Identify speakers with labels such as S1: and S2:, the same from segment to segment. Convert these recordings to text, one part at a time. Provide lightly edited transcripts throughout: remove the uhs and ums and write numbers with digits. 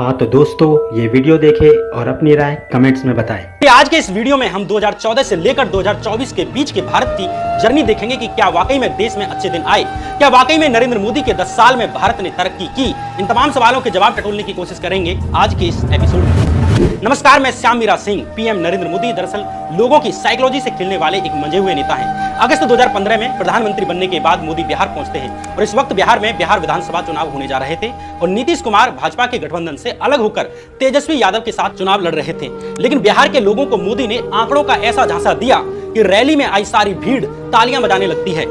S1: हाँ तो दोस्तों ये वीडियो देखें और अपनी राय कमेंट्स में बताएं।
S2: आज के इस वीडियो में हम 2014 से लेकर 2024 के बीच के भारत की जर्नी देखेंगे कि क्या वाकई में देश में अच्छे दिन आए, क्या वाकई में नरेंद्र मोदी के 10 साल में भारत ने तरक्की की। इन तमाम सवालों के जवाब टटोलने की कोशिश करेंगे आज के इस एपिसोड में। नमस्कार, मैं श्याम मीरा सिंह। पीएम नरेंद्र मोदी दरअसल लोगों की साइकोलॉजी से खेलने वाले एक मंजे हुए नेता हैं। अगस्त 2015 में प्रधानमंत्री बनने के बाद मोदी बिहार पहुंचते हैं और इस वक्त बिहार में बिहार विधानसभा चुनाव होने जा रहे थे और नीतीश कुमार भाजपा के गठबंधन से अलग होकर तेजस्वी यादव के साथ चुनाव लड़ रहे थे। लेकिन बिहार के लोगों को मोदी ने आंकड़ों का ऐसा झांसा दिया कि रैली में आई सारी भीड़ तालियां बजाने लगती है।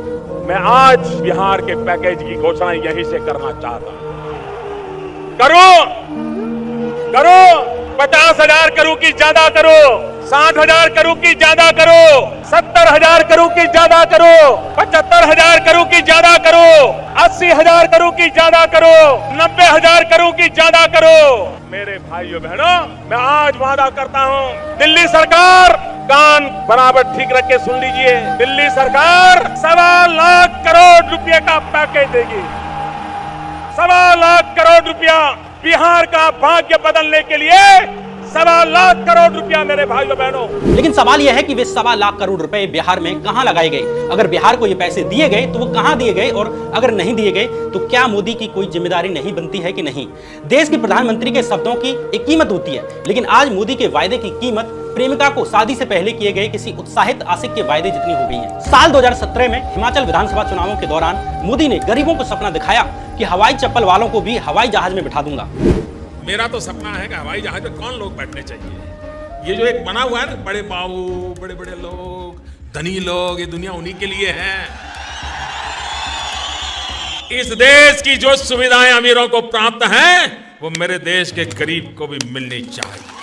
S3: मैं आज बिहार के पैकेज की घोषणा यहीं से करना चाहता हूं। करो 50,000 करूं कि ज्यादा करो, 60,000 करूं कि ज्यादा करो, 70,000 करूं कि ज्यादा करो, 75,000 करूं कि ज्यादा करो, 80,000 करूं कि ज्यादा करो, 90,000 करूं कि ज्यादा करो। मेरे भाइयों बहनों, मैं आज वादा करता हूं, दिल्ली सरकार कान बराबर ठीक रख के सुन लीजिए, दिल्ली सरकार 1.25 लाख करोड़ रुपए का पैकेज देगी। 1.25 लाख करोड़ रुपया बिहार का भाग्य बदलने के लिए 1.25 लाख करोड़ रुपया मेरे भाइयों बहनों।
S2: लेकिन सवाल यह है कि वे 1.25 लाख करोड़ रुपए बिहार में कहां लगाए गए। अगर बिहार को ये पैसे दिए गए तो वो कहां दिए गए, और अगर नहीं दिए गए तो क्या मोदी की कोई जिम्मेदारी नहीं बनती है कि नहीं। देश के प्रधानमंत्री के शब्दों की एक कीमत होती है, लेकिन आज मोदी के वायदे की कीमत प्रेमिका को शादी से पहले किए गए किसी उत्साहित आशिक के वायदे जितनी हो गई है। साल 2017 में हिमाचल विधानसभा चुनावों के दौरान मोदी ने गरीबों को सपना दिखाया कि हवाई चप्पल वालों को भी हवाई जहाज में बिठा दूंगा।
S3: मेरा तो सपना है कि हवाई जहाज में कौन लोग बैठने चाहिए। ये जो एक बना हुआ है ना, बड़े बाबू, बड़े बड़े लोग, धनी लोग, ये दुनिया उन्हीं के लिए है। इस देश की जो सुविधाएं अमीरों को प्राप्त हैं, वो मेरे देश के गरीब को भी मिलनी चाहिए।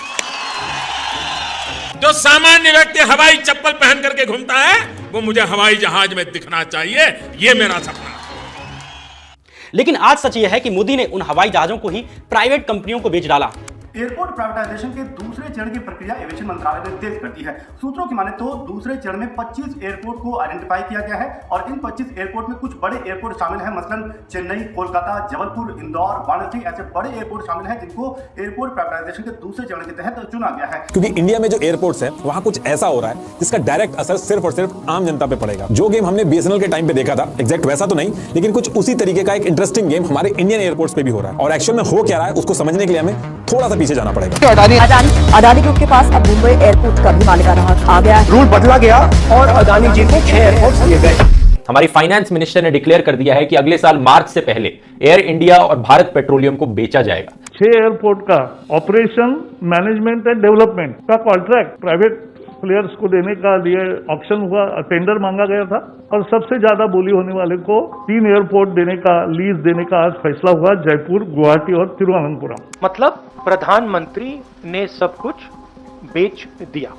S3: जो सामान्य व्यक्ति हवाई चप्पल पहन करके घूमता है, वो मुझे हवाई जहाज में दिखना चाहिए। ये मेरा सपना है।
S2: लेकिन आज सच यह है कि मोदी ने उन हवाई जहाजों को ही प्राइवेट कंपनियों को बेच डाला।
S4: एयरपोर्ट प्राइवेटाइजेशन के दूसरे चरण की प्रक्रिया एविएशन मंत्रालय ने तेज कर दी है। सूत्रों की माने तो दूसरे चरण में 25 एयरपोर्ट को आइडेंटिफाई किया गया है और इन 25 एयरपोर्ट में कुछ बड़े एयरपोर्ट शामिल हैं। मसलन चेन्नई, कोलकाता, जबलपुर, इंदौर, वाराणसी, ऐसे बड़े एयरपोर्ट शामिल हैं जिनको एयरपोर्ट प्राइवेटाइजेशन के दूसरे चरण के तहत चुना गया है।
S5: क्योंकि इंडिया में जो एयरपोर्ट्स है वहां कुछ ऐसा हो रहा है जिसका डायरेक्ट असर सिर्फ और सिर्फ आम जनता पे पड़ेगा। जो गेम हमने बीएसएनएल के टाइम पे देखा था, एग्जैक्ट वैसा तो नहीं, लेकिन कुछ उसी तरीके का एक इंटरेस्टिंग गेम हमारे इंडियन एयरपोर्ट्स पे भी हो रहा है। और एक्चुअल में हो क्या रहा है उसको समझने के लिए हमें थोड़ा सा पीछे जाना पड़ेगा।
S6: अदानी ग्रुप के पास अब मुंबई एयरपोर्ट का भी मालिकाना हक आ गया है।
S4: रूल बदला गया और अदानी जी को 6 एयरपोर्ट दिए गए।
S7: हमारी फाइनेंस मिनिस्टर ने डिक्लेयर कर दिया है कि अगले साल मार्च से पहले एयर इंडिया और भारत पेट्रोलियम को बेचा जाएगा।
S8: 6 एयरपोर्ट का ऑपरेशन, मैनेजमेंट एंड डेवलपमेंट का कॉन्ट्रैक्ट प्राइवेट प्लेयर्स को देने का लिए ऑक्शन हुआ, टेंडर मांगा गया था और सबसे ज्यादा बोली होने वाले को 3 एयरपोर्ट देने का, लीज देने का आज फैसला हुआ, जयपुर, गुवाहाटी और तिरुवनंतपुरम।
S9: मतलब प्रधानमंत्री ने सब कुछ बेच दिया।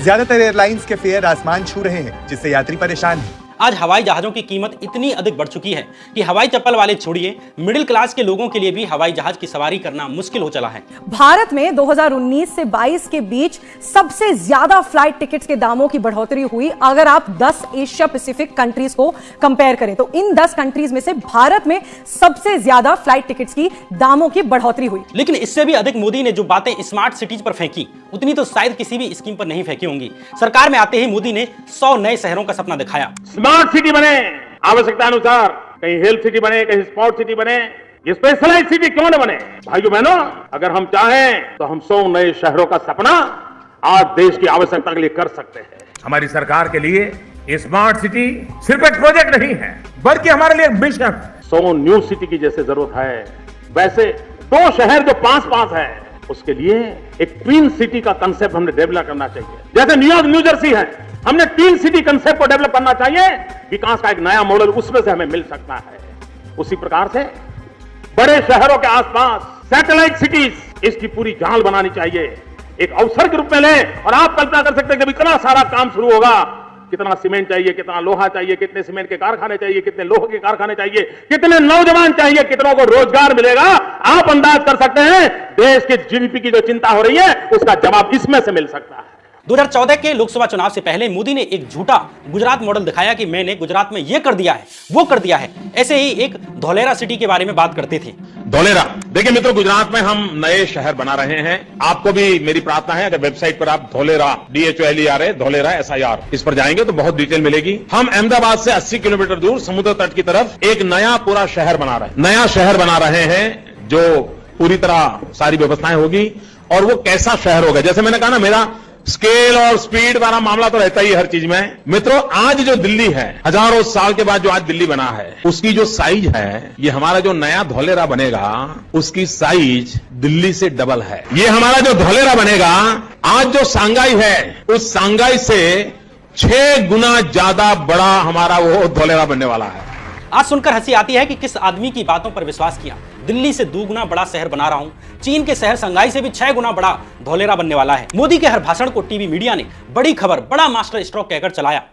S10: ज्यादातर एयरलाइंस के फेयर आसमान छू रहे हैं, जिससे यात्री परेशान हैं।
S2: आज हवाई जहाजों की कीमत इतनी अधिक बढ़ चुकी है कि हवाई चप्पल वाले छोड़िए, मिडिल क्लास के लोगों के लिए भी हवाई जहाज की सवारी करना मुश्किल हो चला है।
S6: भारत में 2019 से 22 के बीच सबसे ज्यादा फ्लाइट टिकट्स के दामों की बढ़ोतरी हुई। अगर आप 10 एशिया पैसिफिक कंट्रीज को कंपेयर करें तो इन 10 कंट्रीज में से भारत में सबसे ज्यादा फ्लाइट टिकट्स की दामों की बढ़ोतरी हुई।
S2: लेकिन इससे भी अधिक मोदी ने जो बातें स्मार्ट सिटीज पर फेंकी, उतनी तो शायद किसी भी स्कीम पर नहीं फेंकी होंगी। सरकार में आते ही मोदी ने 100 नए शहरों का सपना दिखाया।
S3: स्मार्ट सिटी बने, आवश्यकता अनुसार, कहीं हेल्थ सिटी बने, कहीं स्पोर्ट सिटी बने, ये स्पेशलाइज्ड सिटी क्यों न बने। भाइयों बहनों, अगर हम चाहें तो हम 100 नए शहरों का सपना आज देश की आवश्यकता के लिए कर सकते हैं। हमारी सरकार के लिए ये स्मार्ट सिटी सिर्फ एक प्रोजेक्ट नहीं है, बल्कि हमारे लिए एक मिशन। 100 न्यू सिटी की जैसे जरूरत है, वैसे 2 शहर जो पास है, उसके लिए एक ट्विन सिटी का कंसेप्ट हमने डेवलप करना चाहिए। जैसे न्यूयॉर्क, न्यू जर्सी है, हमने ट्विन सिटी कंसेप्ट को डेवलप करना चाहिए। विकास का एक नया मॉडल उसमें से हमें मिल सकता है। उसी प्रकार से बड़े शहरों के आसपास सैटेलाइट सिटीज, इसकी पूरी जाल बनानी चाहिए, एक अवसर के रूप में ले। और आप कल्पना कर सकते हैं जब इतना सारा काम शुरू होगा, कितना सीमेंट चाहिए, कितना लोहा चाहिए, कितने सीमेंट के कारखाने चाहिए, कितने लोहे के कारखाने चाहिए, कितने नौजवान चाहिए, कितनों को रोजगार मिलेगा। आप अंदाज कर सकते हैं देश के जीडीपी की जो चिंता हो रही है उसका जवाब इसमें से मिल सकता है।
S2: 2014 के लोकसभा चुनाव से पहले मोदी ने एक झूठा गुजरात मॉडल दिखाया कि मैंने गुजरात में ये कर दिया है, वो कर दिया है। ऐसे ही एक धोलेरा सिटी के बारे में बात करते थे।
S3: धोलेरा, देखिए मित्रों, गुजरात में हम नए शहर बना रहे हैं। आपको भी मेरी प्रार्थना है, अगर वेबसाइट पर आप धोलेरा DHOLERA धोलेरा SIR इस पर जाएंगे तो बहुत डिटेल मिलेगी। हम अहमदाबाद से 80 किलोमीटर दूर समुद्र तट की तरफ एक नया पूरा शहर बना रहे हैं। नया शहर बना रहे हैं जो पूरी तरह सारी व्यवस्थाएं होगी। और वो कैसा शहर होगा, जैसे मैंने कहा ना, मेरा स्केल और स्पीड वाला मामला तो रहता ही हर चीज में। मित्रों, आज जो दिल्ली है, हजारों साल के बाद जो आज दिल्ली बना है, उसकी जो साइज है, ये हमारा जो नया धोलेरा बनेगा उसकी साइज दिल्ली से डबल है। ये हमारा जो धोलेरा बनेगा, आज जो सांघाई है, उस सांघाई से 6 गुना ज्यादा बड़ा हमारा वो धोलेरा बनने वाला है।
S2: आज सुनकर हंसी आती है कि किस आदमी की बातों पर विश्वास किया। दिल्ली से 2 गुना बड़ा शहर बना रहा हूं। चीन के शहर संघाई से भी 6 गुना बड़ा धोलेरा बनने वाला है। मोदी के हर भाषण को टीवी मीडिया ने बड़ी खबर, बड़ा मास्टर स्ट्रोक कहकर चलाया।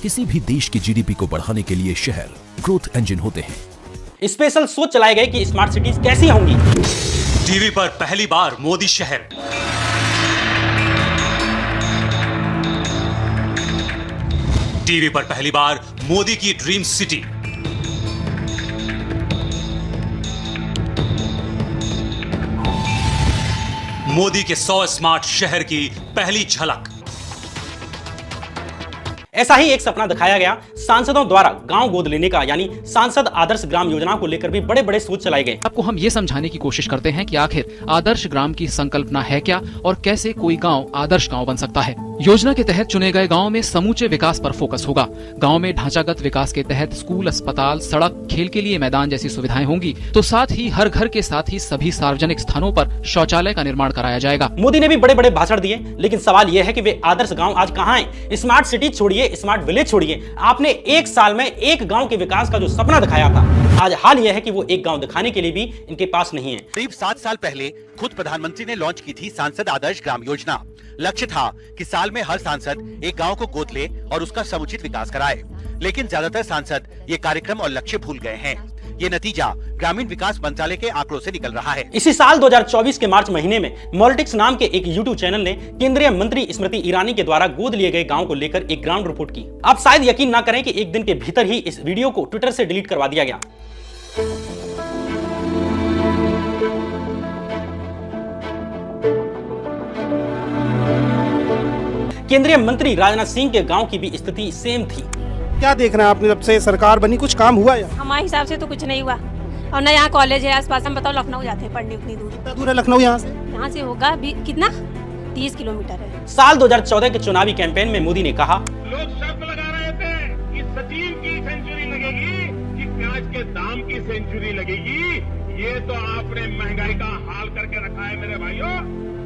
S11: किसी भी देश की GDP को बढ़ाने के लिए शहर ग्रोथ इंजन होते हैं।
S2: स्पेशल शो चलाए गए कि स्मार्ट सिटीज कैसी होंगी।
S12: टीवी पर पहली बार मोदी शहर, टीवी पर पहली बार मोदी की ड्रीम सिटी, मोदी के 100 स्मार्ट शहर की पहली झलक।
S2: ऐसा ही एक सपना दिखाया गया सांसदों द्वारा गांव गोद लेने का, यानी सांसद आदर्श ग्राम योजना को लेकर भी बड़े बड़े सोच चलाए गए।
S13: आपको हम ये समझाने की कोशिश करते हैं कि आखिर आदर्श ग्राम की संकल्पना है क्या और कैसे कोई गांव आदर्श गांव बन सकता है। योजना के तहत चुने गए गांव में समूचे विकास पर फोकस होगा। गांव में ढांचागत विकास के तहत स्कूल, अस्पताल, सड़क, खेल के लिए मैदान जैसी सुविधाएं होंगी। तो साथ ही हर घर के साथ ही सभी सार्वजनिक स्थानों पर शौचालय का निर्माण कराया जाएगा।
S2: मोदी ने भी बड़े बड़े भाषण दिए, लेकिन सवाल यह है कि वे आदर्श गांव आज कहां हैं? स्मार्ट सिटी छोड़िए, स्मार्ट विलेज छोड़िए, आपने 1 साल में एक गांव के विकास का जो सपना दिखाया था, आज हाल यह है कि वो एक गांव दिखाने के लिए भी इनके पास नहीं है।
S14: करीब 7 साल पहले खुद प्रधानमंत्री ने लॉन्च की थी सांसद आदर्श ग्राम योजना। लक्ष्य था कि साल में हर सांसद एक गांव को गोद ले और उसका समुचित विकास कराए, लेकिन ज्यादातर सांसद ये कार्यक्रम और लक्ष्य भूल गए हैं। ये नतीजा ग्रामीण विकास मंत्रालय के आंकड़ों से निकल रहा है।
S2: इसी साल 2024 के मार्च महीने में मॉलिटिक्स नाम के एक YouTube चैनल ने केंद्रीय मंत्री स्मृति ईरानी के द्वारा गोद लिए गए गांव को लेकर एक ग्राउंड रिपोर्ट की। आप शायद यकीन ना करें कि एक दिन के भीतर ही इस वीडियो को ट्विटर से डिलीट करवा दिया गया। केंद्रीय मंत्री राजनाथ सिंह के गांव की भी स्थिति सेम थी।
S15: क्या देख रहे हैं आपने, जब से सरकार बनी कुछ काम हुआ है?
S16: हमारे हिसाब से तो कुछ नहीं हुआ। और ना यहाँ कॉलेज है आसपास। हम बताओ लखनऊ जाते हैं पढ़ने, उतनी दूर।
S15: कितना दूर है लखनऊ यहाँ से?
S16: यहाँ से होगा कितना 30 किलोमीटर है।
S2: साल 2014 के चुनावी कैंपेन में मोदी ने कहा,
S3: लोग शर्त लगा रहे थे कि सचिन की सेंचुरी लगेगी कि प्याज के दाम की सेंचुरी लगेगी। ये तो आपने महंगाई का हाल करके रखा है मेरे भाइयों,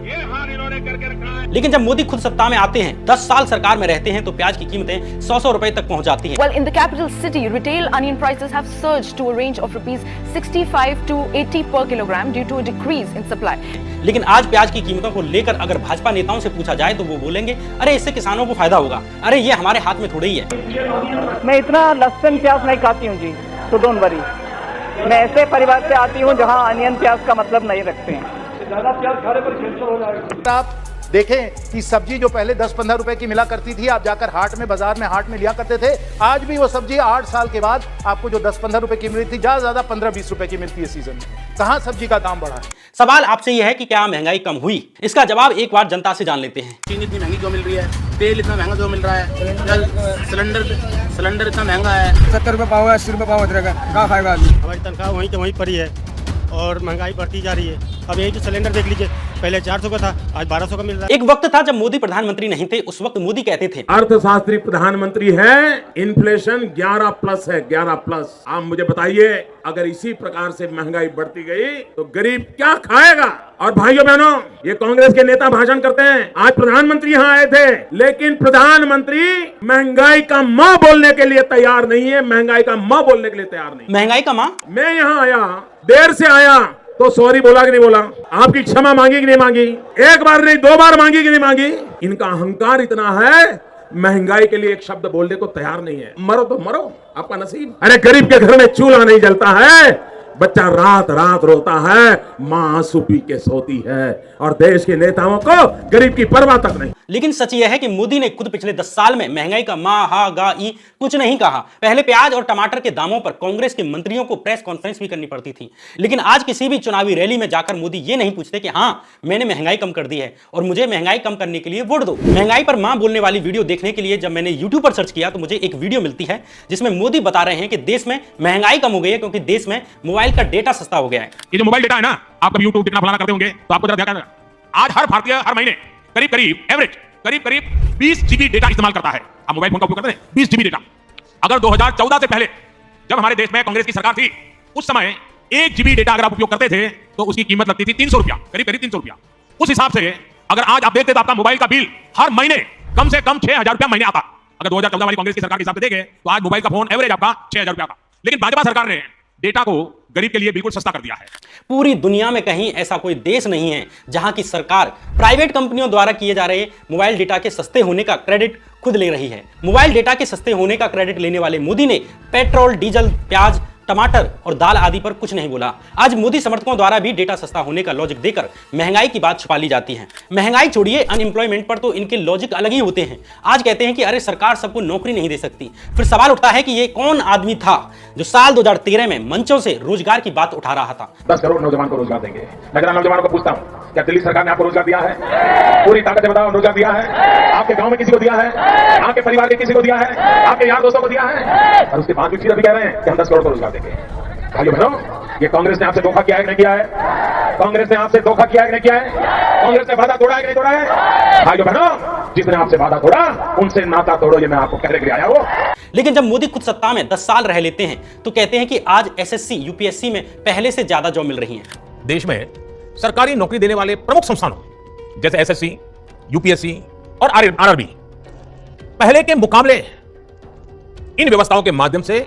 S3: ये हाल इन्होंने करके रखा है।
S2: लेकिन जब मोदी खुद सत्ता में आते हैं, 10 साल सरकार में रहते हैं, तो प्याज की कीमतें 100 रुपए तक पहुंच जाती हैं।
S17: Well, in the capital city, retail onion prices have surged to a range of rupees 65 to 80 per kilogram due to a decrease in supply.
S2: लेकिन आज प्याज की कीमतों को लेकर अगर भाजपा नेताओं से पूछा जाए तो वो बोलेंगे, अरे इससे किसानों को फायदा होगा, अरे ये हमारे हाथ में थोड़ी ही है।
S18: मैं इतना लहसुन प्याज नहीं खाती हूँ जी, तो डोंट वरी। मैं ऐसे परिवार से आती हूँ जहाँ अनियन प्याज का मतलब नहीं रखते हैं।
S15: ज्यादा प्याज खाने पर कैंसर हो जाएगा। आप देखें कि सब्जी जो पहले 10-15 रुपए की मिला करती थी, आप जाकर हाट में, बाजार में हाट में लिया करते थे, आज भी वो सब्जी 8 साल के बाद आपको जो 10-15 रुपए की मिलती थी, ज्यादा 15-20 रुपए की मिलती है सीजन में। कहाँ सब्जी का दाम बढ़ा है?
S2: सवाल आपसे यह है कि क्या महंगाई कम हुई? इसका जवाब एक बार जनता से जान लेते हैं।
S19: चीनी इतनी महंगी क्यों मिल रही है? तेल इतना महंगा क्यों मिल रहा है? सिलेंडर इतना महंगा है।
S20: 70 रुपए पाव है, 80 रुपए पाव रहेगा, क्या खाएगा आदमी?
S21: हमारी तनख्वाह वहीं के वहीं पर ही है और महंगाई बढ़ती जा रही है। अब यही जो सिलेंडर देख लीजिए, पहले 400 का था, आज 1200 का मिल रहा है।
S2: एक वक्त था जब मोदी प्रधानमंत्री नहीं थे, उस वक्त मोदी कहते थे,
S3: अर्थशास्त्री प्रधानमंत्री है, इन्फ्लेशन 11+ है, 11+। आप मुझे बताइए, अगर इसी प्रकार से महंगाई बढ़ती गई तो गरीब क्या खाएगा? और भाइयों बहनों, ये कांग्रेस के नेता भाषण करते हैं, आज प्रधानमंत्री यहाँ आए थे, लेकिन प्रधानमंत्री महंगाई का माँ बोलने के लिए तैयार नहीं है, महंगाई का माँ बोलने के लिए तैयार नहीं।
S2: महंगाई का माँ?
S3: मैं यहाँ आया, देर से आया, तो सॉरी बोला कि नहीं बोला? आपकी क्षमा मांगी कि नहीं मांगी? एक बार नहीं 2 बार मांगी कि नहीं मांगी? इनका अहंकार इतना है, महंगाई के लिए एक शब्द बोलने को तैयार नहीं है। मरो तो मरो, आपका नसीब। अरे गरीब के घर में चूल्हा नहीं जलता है, बच्चा रात रात रोता है, मां आंसू पी के सोती है, और देश के नेताओं को गरीब की परवाह तक नहीं।
S2: लेकिन सच यह है कि मोदी ने खुद पिछले 10 साल में महंगाई का मा-हा-गा-ई कुछ नहीं कहा। पहले प्याज और टमाटर के दामों पर कांग्रेस के मंत्रियों को प्रेस कॉन्फ्रेंस भी करनी पड़ती थी, लेकिन आज किसी भी चुनावी रैली में जाकर मोदी ये नहीं पूछते कि हां मैंने महंगाई कम कर दी है और मुझे महंगाई कम करने के लिए वोट दो। महंगाई पर मां बोलने वाली वीडियो देखने के लिए जब मैंने यूट्यूब पर सर्च किया तो मुझे एक वीडियो मिलती है जिसमें मोदी बता रहे हैं कि देश में महंगाई कम हो गई है क्योंकि देश में मोबाइल का डेटा सस्ता हो गया है।
S3: ये जो मोबाइल डेटा है ना, आप कभी यूट्यूब कितना फलाना करते होंगे तो आपको जरा ध्यान रखना, आज हर भारतीय हर महीने करीब 20 जीबी डेटा इस्तेमाल करता है। आप मोबाइल फोन का उपयोग करते हैं 20 जीबी डेटा। अगर 2014 से पहले जब हमारे देश में कांग्रेस की सरकार थी, उस समय 1 जीबी डेटा अगर आप उपयोग करते थे तो उसकी कीमत लगती थी 300 रुपया, करीब 300 रुपया। उस हिसाब से अगर आज आप देखते तो आपका मोबाइल का बिल हर महीने कम से कम 6,000 रुपया महीने आता। अगर 2014 वाली कांग्रेस की सरकार के हिसाब से देखें तो आज मोबाइल का फोन एवरेज आपका 6,000 रुपया का। लेकिन भाजपा सरकार ने डेटा को गरीब के लिए बिल्कुल सस्ता कर दिया है।
S2: पूरी दुनिया में कहीं ऐसा कोई देश नहीं है जहां की सरकार प्राइवेट कंपनियों द्वारा किए जा रहे मोबाइल डेटा के सस्ते होने का क्रेडिट खुद ले रही है। मोबाइल डेटा के सस्ते होने का क्रेडिट लेने वाले मोदी ने पेट्रोल, डीजल, प्याज, टमाटर और दाल आदि पर कुछ नहीं बोला। आज मोदी समर्थकों द्वारा भी डेटा सस्ता होने का लॉजिक देकर महंगाई की बात छुपा ली जाती है। महंगाई छोड़िए, अनएम्प्लॉयमेंट पर तो इनके लॉजिक अलग ही होते हैं। आज कहते हैं कि अरे सरकार सबको नौकरी नहीं दे सकती। फिर सवाल उठता है कि ये कौन आदमी था जो साल 2013 में मंचों से रोजगार की बात उठा रहा था।
S3: 10 करोड़ नौजवान को रोजगार देंगे। मैं जरा नौजवानों को पूछता हूं, क्या दिल्ली सरकार ने आपको रोजगार दिया है? पूरी ताकत से बताओ, रोजगार दिया है? आपके गांव में किसी को दिया है? आपके परिवार के किसी को दिया है? आपके यार दोस्तों को दिया है? और उसके बाद भी अभी कह रहे हैं कि हम 10 करोड़ को रोजगार देंगे। भाइयों बहनों, ये कांग्रेस ने आपसे धोखा किया है कि नहीं किया है? कांग्रेस ने आपसे धोखा किया है कि नहीं किया है? कांग्रेस ने वादा तोड़ा है कि नहीं तोड़ा है? भाइयों बहनों, जिसने आपसे वादा तोड़ा उनसे नाता तोड़ो, ये मैं आपको कहने के लिए आया हूं।
S2: लेकिन जब मोदी खुद सत्ता में 10 साल रह लेते हैं तो कहते हैं कि आज एसएससी, यूपीएससी में पहले से ज्यादा जॉब मिल रही है।
S1: देश में सरकारी नौकरी देने वाले प्रमुख संस्थानों जैसे एसएससी, यूपीएससी और आरआरबी पहले के मुकाबले इन व्यवस्थाओं के माध्यम से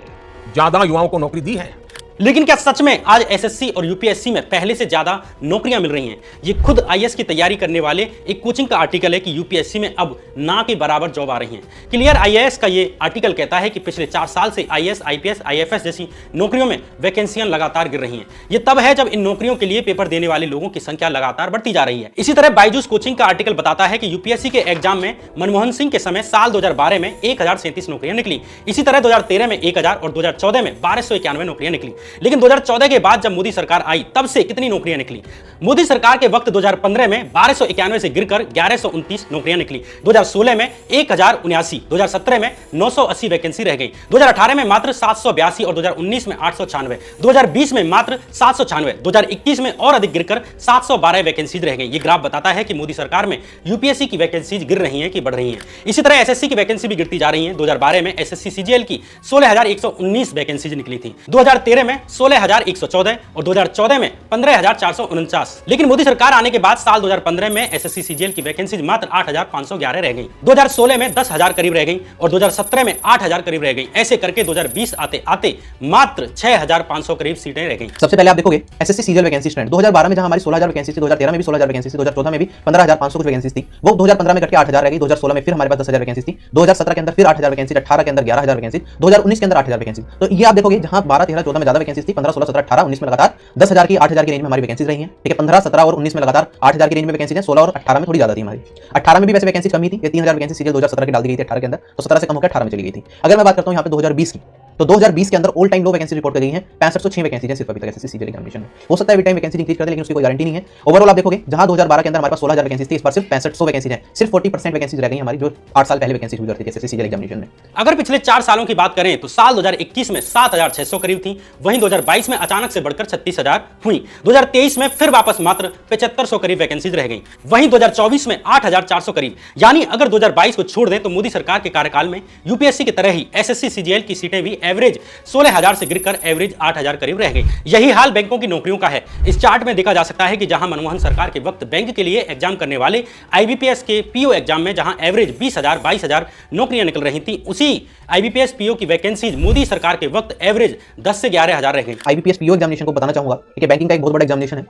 S1: ज्यादा युवाओं को नौकरी दी है।
S2: लेकिन क्या सच में आज एसएससी और यूपीएससी में पहले से ज्यादा नौकरियां मिल रही हैं? ये खुद आईएएस की तैयारी करने वाले एक कोचिंग का आर्टिकल है कि यूपीएससी में अब ना के बराबर जॉब आ रही हैं। क्लियर आईएएस का ये आर्टिकल कहता है कि पिछले 4 साल से आईएएस, आईपीएस, आईएफएस जैसी नौकरियों में वैकेंसियां लगातार गिर रही हैं। ये तब है जब इन नौकरियों के लिए पेपर देने वाले लोगों की संख्या लगातार बढ़ती जा रही है। इसी तरह बायजूस कोचिंग का आर्टिकल बताता है कि यूपीएससी के एग्जाम में मनमोहन सिंह के समय साल 2012 में 1037 नौकरियां निकली। इसी तरह 2013 में 1000 और 2014 में 1291 नौकरियां निकली। लेकिन 2014 के बाद जब मोदी सरकार आई तब से कितनी नौकरियां निकली? मोदी सरकार के वक्त 2015 में 1291 से गिरकर 1129 नौकरियां निकली। 2016 में 1079, 2017 में 980 वैकेंसी रह गई, 2018 में मात्र 782 और 2019 में 896, 2020 में मात्र 796, 2021 में और अधिक गिरकर 712 वैकेंसीज रह गई। ये ग्राफ बताता है कि मोदी सरकार में यूपीएससी की वैकेंसीज गिर रही हैं कि बढ़ रही हैं। इसी तरह एसएससी की वैकेंसी भी गिरती जा रही है। 2012 में एसएससी सीजीएल की 16,119 वैकेंसीज निकली थी, 2013 में 16,114 और 2014 में 15,449। लेकिन मोदी सरकार आने के बाद साल 2015 में एसएससी सीजीएल की वैकेंसी मात्र 8,511 रह गई, 2016 में 10,000 करीब रह गई और 2017 में 8,000 करीब रह गई। ऐसे करके 2020 आते आते मात्र 6,500 करीब सीटें रह गई।
S22: सबसे पहले आप देखोगे एसएससी सीजीएल वैकेंसी ट्रेंड 2012 में जहां हमारी 16,000 वैकेंसी थी, 2013 में भी 16,000 वैकेंसी थी, 2014 में भी 15,500 कुछ वैकेंसी थी, वो 2015 में घट के 8,000 रह गई, 2016 में फिर हमारे पास 10,000 वैकेंसी थी, 2017 के अंदर फिर 8,000 वैकेंसी, 18 के अंदर 11,000 वैकेंसी, 2019 के अंदर 8,000 वैकेंसी। तो ये आप देखोगे जहां 12, 13, 14 में ज्यादा वैकेंसी थी, 15, 16, 17, 18, 19 में लगातार 10,000 की 8,000 की रेंज में हमारी वैकेंसी रही है। ठीक है, 15, 17 और 19 में लगातार 8,000 की रेंज में वैकेंसी है, 16 और 18 में थोड़ी ज्यादा थी हमारी। 18 में भी वैसे वैकेंसी कमी थी, 3,000 वैकेंसी सीजीएल 2017 की डाल दी गई थी 18 के अंदर, तो 17 से कम होकर 18 में चली गई थी। अगर मैं बात करता हूं यहां पे 2020 की, तो 2020 के अंदर ऑल टाइम लो वैकेंसी रिपोर्ट कर गई है, 6506 वैकेंसी है सिर्फ अभी तक एसएससी सीजीएल एग्जामिनेशन में। हो सकता है टाइम वैकेंसी इंक्रीज कर दे, लेकिन उसकी कोई गारंटी नहीं है। ओवरऑल आप देखोगे जहां 2012 के अंदर हमारे पास 16,000 वैकेंसी थी, इस बार सिर्फ 6500 वैकेंसी है, सिर्फ 40% वैकेंसी रह गई हमारी, जो 8 साल पहले वैकेंसी हुई करती थी एसएससी सीजीएल एग्जामिनेशन में।
S2: अगर पिछले 4 सालों की बात करें तो साल 2021 में 7,600 करीब थी, वहीं 2022 में अचानक से बढ़कर 36,000 हुई, 2023 में फिर वापस मात्र 7,500 करीब वैकेंसीज रह गई, वहीं 2024 में 8,400 करीब। यानी अगर 2022 को छोड़ दें तो मोदी सरकार के कार्यकाल में यूपीएससी की तरह ही एसएससी सीजीएल की सीटें भी एवरेज 16,000 से गिरकर एवरेज 8,000 करीब रह गई। यही हाल बैंकों की नौकरियों का है। इस चार्ट में देखा जा सकता है कि जहां मनमोहन सरकार के वक्त बैंक के लिए एग्जाम करने वाले आईबीपीएस के पीओ एग्जाम में जहां एवरेज 20,000, 22,000 नौकरियां निकल रही थी, उसी आईबीपीएस पीओ की वैकेंसीज मोदी सरकार के वक्त एवरेज 10 से 11,000 रह गई।
S22: आईबीपीएस पीओ एग्जामिनेशन को बताना चाहूंगा कि बैंकिंग का एक बहुत बड़ा एग्जामिनेशन है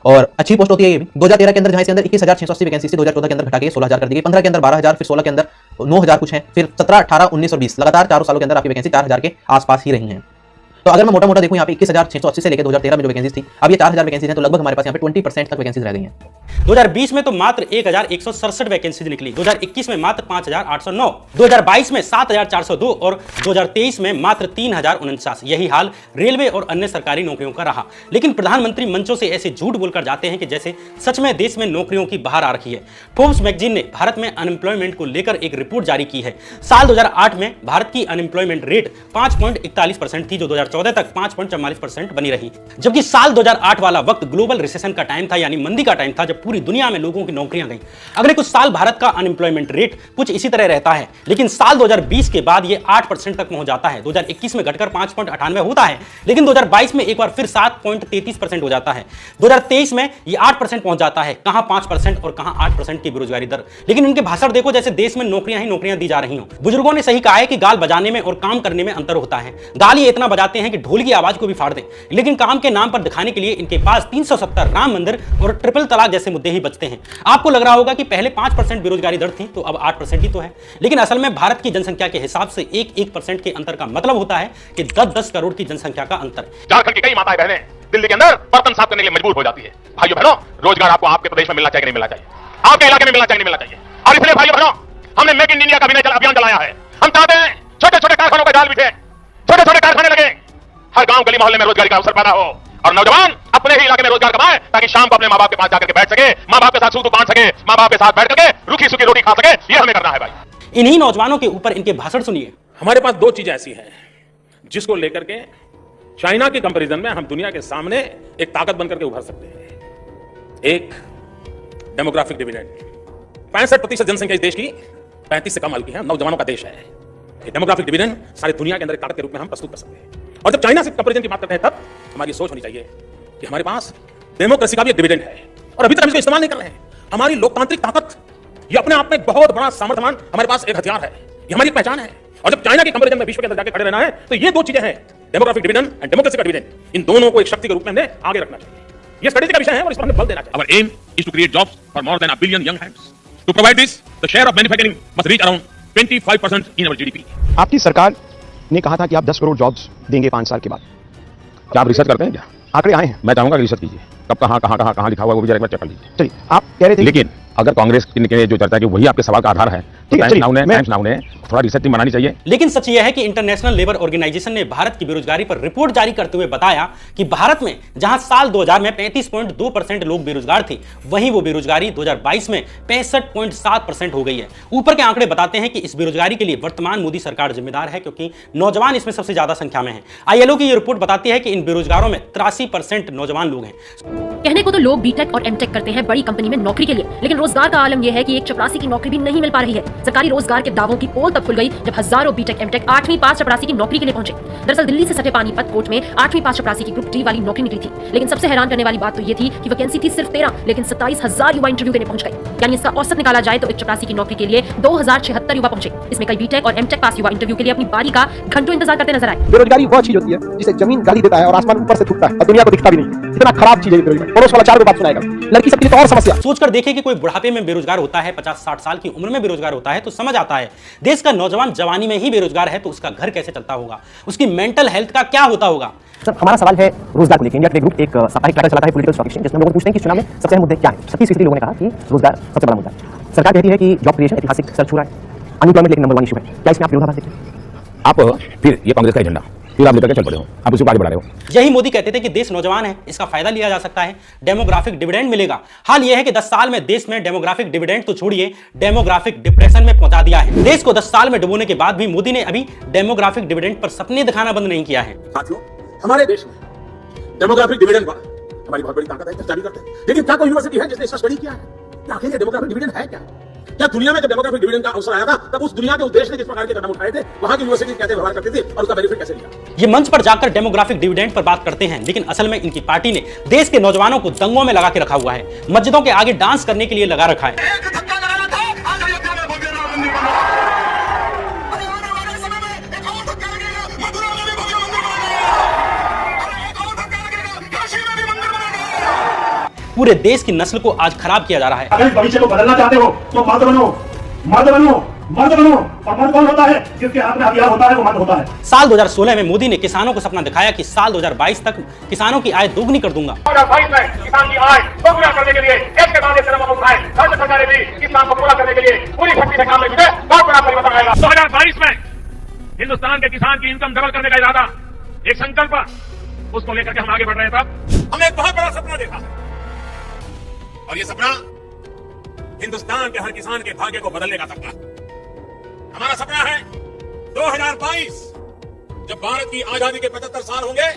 S22: और अच्छी पोस्ट होती है। ये भी 2013 के अंदर जहां इसके अंदर 21,680 वैकेंसी थी, 2014 के अंदर घटा के 16,000 कर दी गई, 15 के अंदर 12,000, फिर 16 के अंदर 9,000 कुछ है, फिर 17, 18, 19 और 20 लगातार 4 सालों के अंदर आपकी वैकेंसी 4,000 के आसपास ही रही हैं। तो अगर मैं मोटा मोटा देखूं यहाँ पे 21,680 से लेकर 2013 में जो वैकेंसीज थी, अब ये 4,000 वैकेंसीज हैं, तो लगभग हमारे पास यहाँ पे 20% तक वैकेंसीज रह गई हैं।
S2: 2020 में तो मात्र 1,167 वैकेंसी निकली, 2021 में मात्र 5,809, 2022 में 7,402 और 2023 में मात्र 3,049। यही हाल रेलवे और अन्य सरकारी नौकरियों का रहा। लेकिन प्रधानमंत्री मंचों से ऐसे झूठ बोलकर जाते हैं कि जैसे सच में देश में नौकरियों की बहार आ रखी है। फोर्ब्स मैगजीन ने भारत में अनएम्प्लॉयमेंट को लेकर एक रिपोर्ट जारी की है। साल 2008 में भारत की अनएम्प्लॉयमेंट रेट 5.41% थी, जो 2014 तक 5.44% बनी रही। जबकि साल 2008 वाला वक्त ग्लोबल रिसेशन का टाइम था, यानी मंदी का टाइम था, जब पूरी दुनिया में लोगों की नौकरियां गई। अगले कुछ साल भारत का अनएम्प्लॉयमेंट रेट कुछ इसी तरह रहता है, लेकिन साल 2020 के बाद ये 8% तक पहुंच जाता है। 2021 में घटकर 5.98 होता है, लेकिन 2022 में एक बार फिर 7.33% हो जाता है। 2023 में ये 8% पहुंच जाता है। कहां 5% और कहां 8% की बेरोजगारी दर। लेकिन इनके भाषण देखो जैसे देश में नौकरियां ही नौकरियां दी जा रही हों। बुजुर्गों ने सही कहा है कि गाल बजाने में और काम करने में अंतर होता है। गाल ये इतना बजाते हैं कि ढोल की आवाज को भी फाड़ दें, लेकिन काम के नाम पर दिखाने के लिए इनके पास 370, राम मंदिर और ट्रिपल तलाक जैसे मुद्दे ही बचते हैं। आपको लग रहा होगा कि पहले 5% बेरोजगारी दर थी, तो अब 8% ही तो है। लेकिन असल में भारत की जनसंख्या के हिसाब से 1% के अंतर का मतलब होता है कि 10-10 करोड़ की जनसंख्या का अंतर।
S3: झारखंड की कई माताएं बहनें दिल्ली के अंदर बर्तन साफ करने के लिए मजबूर हो जाती है। भाइयों बहनों, रोजगार आपको आपके प्रदेश में मिलना चाहिए, नहीं मिलना चाहिए, आपके इलाके में मिलना चाहिए, नहीं मिलना चाहिए। और इसलिए भाइयों बहनों, हमने मेक इन इंडिया का अभियान चलाया है। हम चाहते हैं छोटे छोटे कारखानों का जाल बिछे, छोटे छोटे कारखाने लगे, हर गांव गली मोहल्ले में रोजगार का अवसर पैदा हो और नौजवान अपने ही इलाके में रोजगार कमाए, ताकि शाम को अपने माँ बाप के पास जाकर के बैठ सके, माँ बाप के साथ सुख बांट सके, माँ बाप के साथ बैठ करके रूखी सूखी रोटी खा सके। ये हमें करना है भाई।
S2: इन्हीं नौजवानों के ऊपर इनके भाषण सुनिए।
S1: हमारे पास दो चीजें ऐसी हैं जिसको लेकर के चाइना के कंपैरिजन में हम दुनिया के सामने एक ताकत बनकर के उभर सकते हैं। एक डेमोग्राफिक डिविडेंड, 65% जनसंख्या इस देश की 35 से कम आयु की है, नौजवानों का देश है। डेमोग्राफिक डिविडेंड सारी दुनिया के अंदर एक ताकत के रूप में हम प्रस्तुत कर सकते हैं। और जब चाइना से कंपैरिजन की बात करते हैं, तब हमारी सोच होनी चाहिए कि हमारे पास डेमोक्रेसी का भी एक डिविडेंड है, और अभी तक हम इसको इस्तेमाल नहीं कर रहे हैं। हमारी लोकतांत्रिक ताकत, ये अपने आप में एक बहुत बड़ा सामर्थ्यवान हमारे पास एक हथियार है, ये हमारी पहचान है। और जब चाइना के कंपैरिजन में विश्व के अंदर जाकर खड़े रहना है, तो ये दो चीजें हैं, डेमोग्राफिक डिविडेंड एंड डेमोक्रेसी का डिविडेंड। इन दोनों को एक शक्ति के रूप में हमें आगे रखना चाहिए। ये स्ट्रेटेजी का विषय है और इस पर हमें बल देना चाहिए।
S3: Our aim is to create jobs for more than 1 billion young hands. To provide this, the share of manufacturing must reach around 25% in our GDP.
S4: आपकी सरकार ने कहा था कि आप 10 करोड़ जॉब्स देंगे 5 साल के बाद।
S3: क्या आप रिसर्च करते हैं क्या?
S4: आंकड़े आए हैं।
S3: मैं चाहूंगा रिसर्च कीजिए, कब कहां लिखा हुआ है वो भी जरा एक बार चेक कर लीजिए।
S4: चलिए, आप कह रहे थे
S3: लेकिन अगर कांग्रेस के जो चर्चा की वही आपके सवाल का आधार है, तो टाइम्स नाउ ने थोड़ा रिसर्च टीम बनानी चाहिए।
S2: लेकिन सच यह है कि इंटरनेशनल लेबर ऑर्गेनाइजेशन ने भारत की बेरोजगारी पर रिपोर्ट जारी करते हुए बताया कि भारत में जहां साल 2000 में 35.2% लोग बेरोजगार थे, वहीं वो बेरोजगारी 2022 में 65.7% हो गई है। ऊपर के आंकड़े बताते हैं कि इस बेरोजगारी के लिए वर्तमान मोदी सरकार जिम्मेदार है, क्योंकि नौजवान इसमें सबसे ज्यादा संख्या में है। ILO की यह रिपोर्ट बताती है कि इन बेरोजगारों में 83% नौजवान लोग हैं।
S5: कहने को तो लोग बीटेक और एमटेक करते हैं बड़ी कंपनी में नौकरी के लिए, लेकिन रोजगार का आलम यह है कि एक चपरासी की नौकरी भी नहीं मिल पा रही है। सरकारी रोजगार के दावों की पोल तब खुल गई जब हजारों बीटेक एमटेक 8वीं पास चपरासी की नौकरी के लिए पहुंचे। दरअसल दिल्ली से सटे पानीपत कोर्ट में 8वीं पास चपरासी की ग्रुप डी वाली नौकरी निकली थी, लेकिन सबसे हैरान करने वाली बात तो ये थी कि वैकेंसी थी सिर्फ 13, लेकिन 27,000 युवा इंटरव्यू देने पहुंच गए। यानी इसका औसत निकाला जाए तो एक चपरासी की नौकरी के लिए 2076 युवा पहुंचे। इसमें कई बीटेक और एमटेक पास युवा इंटरव्यू के लिए अपनी बारी का घंटों इंतजार करते नजर आए।
S4: बेरोजगारी वो चीज होती है जिसे जमीन गाली देता है और आसमान ऊपर से थूकता है और दुनिया को दिखता भी नहीं। इतना खराब चीज है बेरोजगारी। पड़ोस वाला 4 बात सुनाएगा, लड़की सबके लिए तो और समस्या।
S2: सोचकर देखें कि कोई बुढ़ापे में बेरोजगार होता है, 50-60 साल की उम्र में बेरोजगार होता है, तो समझ आता है देश का नौजवान जवानी में ही बेरोजगार है तो उसका घर कैसे चलता होगा, उसकी मेंटल हेल्थ का क्या होता होगा।
S22: सर, हमारा सवाल है रोजगार को लेकर। इंडिया टुडे ग्रुप एक साप्ताहिक ट्रैकर चलाता है पॉलिटिकल स्टॉक एक्सचेंज, जिसमें लोगों को पूछते हैं कि चुनाव में सबसे अहम मुद्दे क्या हैं। 37% लोगों ने कहा कि रोजगार सबसे बड़ा मुद्दा है। सरकार कहती है कि जॉब क्रिएशन ऐतिहासिक सर्च हो रहा है, अनएम्प्लॉयमेंट लेकिन नंबर 1 इशू है। क्या इसमें आप विरोधाभास देखते हैं?
S3: आप फिर ये कांग्रेस का एजेंडा फिर आप लेकर के चल पड़े हो, आप उसी को आगे बढ़ा रहे हो।
S2: यही मोदी कहते थे कि देश नौजवान है, इसका फायदा लिया जा सकता है, डेमोग्राफिक डिविडेंड मिलेगा। हाल यह है कि 10 साल में देश में डेमोग्राफिक डिविडेंड तो छोड़िए, डेमोग्राफिक डिप्रेशन में पहुंचा दिया है। देश को 10 साल में डुबोने के बाद भी मोदी ने अभी डेमोग्राफिक डिविडेंड पर सपने दिखाना बंद नहीं किया है।
S1: साथियों, हमारे देश में डेमोग्राफिक डिविडेंड पर हमारी बहुत बड़ी ताकत है, चर्चा भी करते हैं, लेकिन क्या कोई यूनिवर्सिटी है जिसने इसका स्टडी किया है? आखिर ये डेमोग्राफिक डिविडेंड है क्या? क्या दुनिया में जब डेमोग्राफिक डिविडेंड का अवसर आया था, तब उस दुनिया के उस देश ने जिस प्रकार के कदम उठाए थे, वहां की यूनिवर्सिटी कैसे व्यवहार करती थी और उसका बेनिफिट कैसे लिया?
S2: ये मंच पर जाकर डेमोग्राफिक डिविडेंड पर बात करते हैं, लेकिन असल में इनकी पार्टी ने देश के नौजवानों को दंगों में लगा के रखा हुआ है, मस्जिदों के आगे डांस करने के लिए लगा रखा है। पूरे देश की नस्ल को आज खराब किया जा रहा है।
S23: अगर भविष्य को बदलना चाहते हो तो मर्द बनो, मर्द बनो,
S7: मर्द बनो। और मर्द कौन होता है? जिसके हाथ में हथियार होता है वो मर्द होता है।
S2: साल 2016 में मोदी ने किसानों को सपना दिखाया कि साल 2022 तक किसानों की आय दोगुनी कर दूंगा।
S3: 2022 में किसान की आय दोगुना करने के लिए एक के बाद एक कदम उठाए। राज्य सरकारें भी किसान को पूरा करने के लिए पूरी शक्ति से काम में जुटे। बहुत बड़ा परिवर्तन आएगा। 2022 में हिंदुस्तान के किसान की इनकम डबल करने का इरादा, एक संकल्प, उसको लेकर के हम आगे बढ़ रहे हैं। तब हमने एक बहुत बड़ा सपना देखा और ये सपना हिंदुस्तान के हर किसान के भाग्य को बदलने का सपना। हमारा सपना है 2022 जब भारत की आजादी के 75 साल होंगे,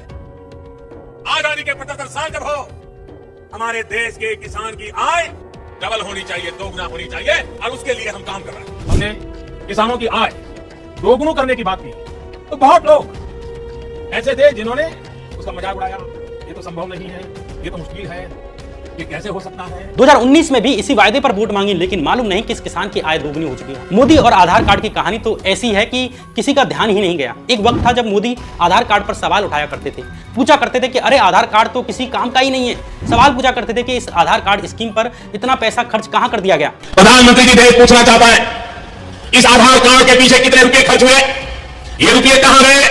S3: आजादी के 75 साल जब हो, हमारे देश के किसान की आय डबल होनी चाहिए, दोगुना होनी चाहिए और उसके लिए हम काम कर रहे हैं। हमने किसानों की आय दोगुना करने की बात की तो बहुत लोग ऐसे थे जिन्होंने उसका मजाक उड़ाया, ये तो संभव नहीं है, ये तो मुश्किल है, ये कैसे हो सकता है।
S2: 2019 में भी इसी वायदे पर वोट मांगी, लेकिन मालूम नहीं किस किसान की आय दोगुनी हो चुकी है। मोदी और आधार कार्ड की कहानी तो ऐसी है कि किसी का ध्यान ही नहीं गया। एक वक्त था जब मोदी आधार कार्ड पर सवाल उठाया करते थे, पूछा करते थे कि अरे आधार कार्ड तो किसी काम का ही नहीं है। सवाल पूछा करते थे कि इस आधार कार्ड स्कीम पर इतना पैसा खर्च कहां कर दिया गया।
S1: प्रधानमंत्री जी देश पूछना चाहता है, इस आधार कार्ड के पीछे कितने रुपए खर्च हुए, ये रुपये कहां गए,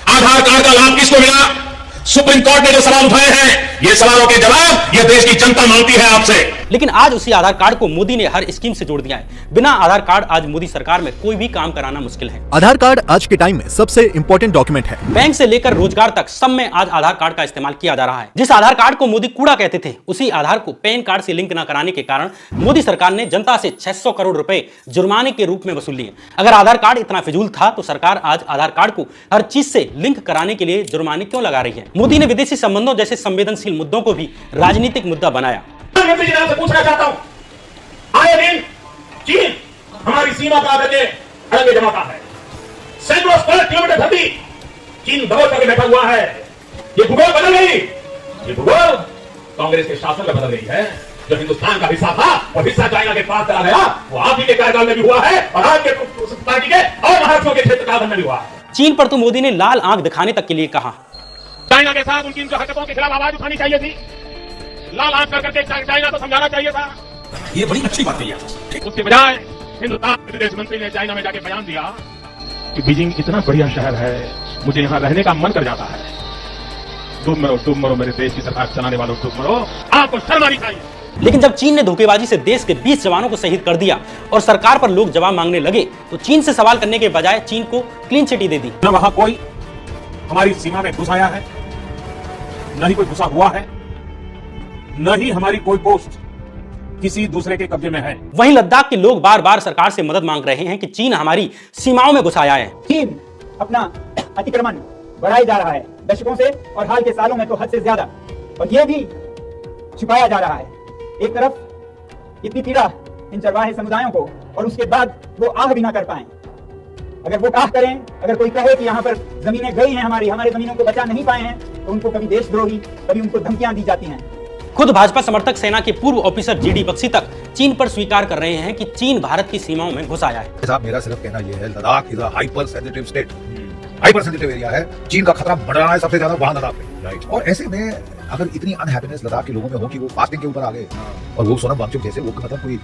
S1: आधार कार्ड का लाभ किसको मिला। सुप्रीम कोर्ट ने जो सवाल उठाए हैं, ये सवालों के जवाब ये देश की जनता मांगती है आपसे।
S2: लेकिन आज उसी आधार कार्ड को मोदी ने हर स्कीम से जोड़ दिया है। बिना आधार कार्ड आज मोदी सरकार में कोई भी काम कराना मुश्किल है।
S8: आधार कार्ड आज के टाइम में सबसे इंपॉर्टेंट डॉक्यूमेंट है।
S2: बैंक से लेकर रोजगार तक सब में आज आधार कार्ड का इस्तेमाल किया जा रहा है। जिस आधार कार्ड को मोदी कूड़ा कहते थे, उसी आधार को पैन कार्ड से लिंक न कराने के कारण मोदी सरकार ने जनता से 600 करोड़ रुपए जुर्माने के रूप में वसूल लिए। अगर आधार कार्ड इतना फिजूल था तो सरकार आज आधार कार्ड को हर चीज से लिंक कराने के लिए जुर्माने क्यों लगा रही है। मोदी ने विदेशी संबंधों जैसे संवेदनशील मुद्दों को भी राजनीतिक मुद्दा बनाया।
S3: प्रधानमंत्री जी से पूछना चाहता हूं, आए दिन चीन हमारी सीमा पर आकर के अड़ंगे जमाता है। सैकड़ों स्क्वायर किलोमीटर धरती चीन दबोच करके बैठा हुआ है। ये भूगोल बदल गई, ये भूगोल कांग्रेस के शासन में बदल रही है। जो हिंदुस्तान का हिस्सा था और हिस्सा चाइना के पास चला गया, वो आप ही के कार्यकाल में भी हुआ है और आपके पार्टी के और महाराष्ट्र के क्षेत्र काल में भी हुआ है।
S2: चीन पर तो मोदी ने लाल आंख दिखाने तक के लिए कहा।
S3: चाइना के साथ उनकी जो हरकतों के खिलाफ आवाज उठानी चाहिए थी, लाल आंख करके चाइना को समझाना चाहिए था।
S1: ये बड़ी अच्छी बात है।
S3: उसके बजाय हिंदुस्तान के विदेश मंत्री ने चाइना में जाके बयान दिया कि बीजिंग इतना बढ़िया शहर है, मुझे यहाँ रहने का मन कर जाता है। तुम मरो मेरे देश की सरकार चलाने वालों, तुम मरो, आपको शर्म आनी चाहिए।
S2: लेकिन जब चीन ने धोखेबाजी से देश के 20 जवानों को शहीद कर दिया और सरकार पर लोग जवाब मांगने लगे, तो चीन से सवाल करने के बजाय चीन को क्लीन चिटी दे दी।
S1: न वहां कोई हमारी सीमा में घुस आया है, न ही कोई घुसा हुआ है, न ही हमारी कोई पोस्ट किसी दूसरे के कब्जे में है।
S2: वहीं लद्दाख के लोग बार बार सरकार से मदद मांग रहे हैं कि चीन हमारी सीमाओं में घुस आया है।
S18: चीन अपना अतिक्रमण बढ़ाई जा रहा है दशकों से, और हाल के सालों में तो हद से ज्यादा, और ये भी छुपाया जा रहा है। एक तरफ इतनी पीड़ा इन चरवाहे समुदायों को, और उसके बाद वो आह भी ना कर पाए। अगर वो आह करें, अगर कोई कहे कि यहाँ पर जमीनें गई हैं हमारे जमीनों को बचा नहीं पाए हैं, तो उनको कभी देशद्रोही, कभी उनको धमकियां दी जाती हैं।
S2: खुद भाजपा समर्थक सेना के पूर्व ऑफिसर जीडी बख्शी तक चीन पर स्वीकार कर रहे हैं कि चीन भारत की सीमाओं में घुस आया है।
S23: साहब, मेरा सिर्फ कहना यह है, Ladakh is a hyper sensitive state, hyper sensitive area है। चीन का खतरा बढ़ रहा है सबसे ज्यादा वहां लद्दाख में, राइट। और ऐसे में अगर इतनी अनहैप्पीनेस लद्दाख के लोगों में हो कि वो फास्टिंग के ऊपर आ गए, और वो सोनम वांगचुक जैसे, वो मतलब कोई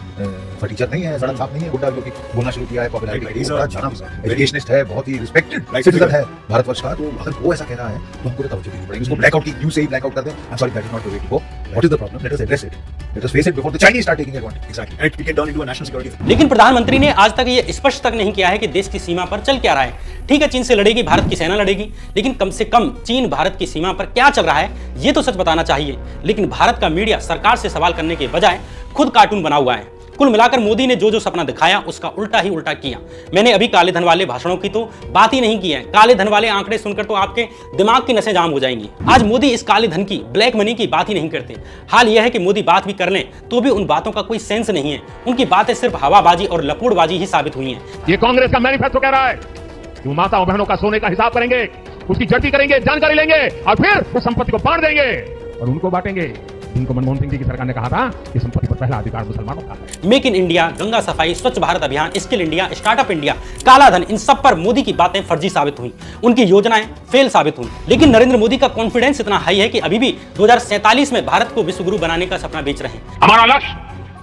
S23: फटीचर नहीं है, सड़क साफ नहीं है, गुंडा जो कि बोलना शुरू किया है, पॉपुलैरिटी एजुकेशनिस्ट है, बहुत ही रिस्पेक्टेड सिटीजन है भारतवर्ष का, तो अगर वो ऐसा कह रहा है तो हमको तवज्जो देनी पड़ेगी। उसको ब्लैकआउट की न्यूज़ से ही ब्लैकआउट कर दें। I am sorry, that is not the way to go. What is the problem? Let us address it, let us face it before the Chinese start taking advantage. Exactly, and we can turn into a national security.
S2: लेकिन प्रधानमंत्री ने आज तक ये स्पष्ट तक नहीं किया है कि देश की सीमा पर चल क्या रहा है। ठीक है, चीन से लड़ेगी, भारत की सेना लड़ेगी, लेकिन कम से कम चीन भारत की सीमा पर क्या चल रहा है ये तो सच बताना चाहिए। लेकिन भारत का मीडिया सरकार से सवाल करने के बजाय खुद कार्टून बना हुआ है। कुल मिलाकर मोदी ने जो जो सपना दिखाया उसका उल्टा ही उल्टा किया। मैंने अभी काले धन वाले भाषणों की तो बात ही नहीं की है। काले धन वाले आंकड़े सुनकर तो आपके दिमाग की नसें जाम हो जाएंगी। आज मोदी इस काले धन की, ब्लैक मनी की बात ही नहीं करते। हाल यह है कि मोदी बात भी कर लें तो भी उन बातों का कोई सेंस नहीं है। उनकी बातें सिर्फ हवाबाजी और लपूड़बाजी ही साबित हुई हैं।
S3: ये कांग्रेस का मैनिफेस्टो कह रहा है कि वो माताओं बहनों का सोने का हिसाब करेंगे, उसकी जड़ती करेंगे, जानकारी लेंगे और फिर उस संपत्ति को बांट देंगे और उनको बांटेंगे। इनको मनमोहन सिंह जी की सरकार ने कहा था कि संपत्ति पर पहला अधिकार मुसलमानों का है।
S2: मेक इन इंडिया, गंगा सफाई, स्वच्छ भारत अभियान, स्किल इंडिया, स्टार्टअप इंडिया, काला धन, इन सब पर मोदी की बातें फर्जी साबित हुई, उनकी योजनाएं फेल साबित हुई। लेकिन नरेंद्र मोदी का कॉन्फिडेंस इतना हाई है कि अभी भी 2047 में भारत को विश्व गुरु बनाने का सपना बेच रहे हैं।
S3: हमारा लक्ष्य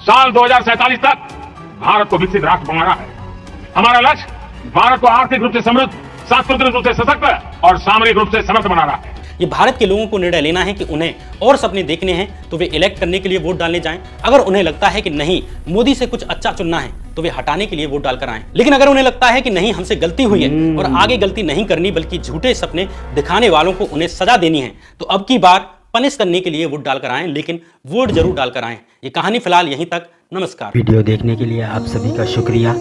S3: साल 2047 तक भारत को विकसित राष्ट्र बनाना है। हमारा लक्ष्य भारत को आर्थिक रूप से समृद्ध, सांस्कृतिक रूप से सशक्त और सामरिक रूप से समर्थ बनाना है।
S2: ये भारत के लोगों को निर्णय लेना है कि उन्हें और सपने देखने हैं तो वे इलेक्ट करने के लिए वोट डालने जाएं। अगर उन्हें लगता है कि नहीं, मोदी से कुछ अच्छा चुनना है तो वे हटाने के लिए वोट डालकर आएं। लेकिन अगर उन्हें लगता है कि नहीं, हमसे गलती हुई है और आगे गलती नहीं करनी बल्कि झूठे सपने दिखाने वालों को उन्हें सजा देनी है, तो अब की बार पनिश करने के लिए वोट डालकर आएं, लेकिन वोट जरूर डालकर आएं। ये कहानी फिलहाल यहीं तक। नमस्कार।
S6: वीडियो देखने के लिए आप सभी का शुक्रिया।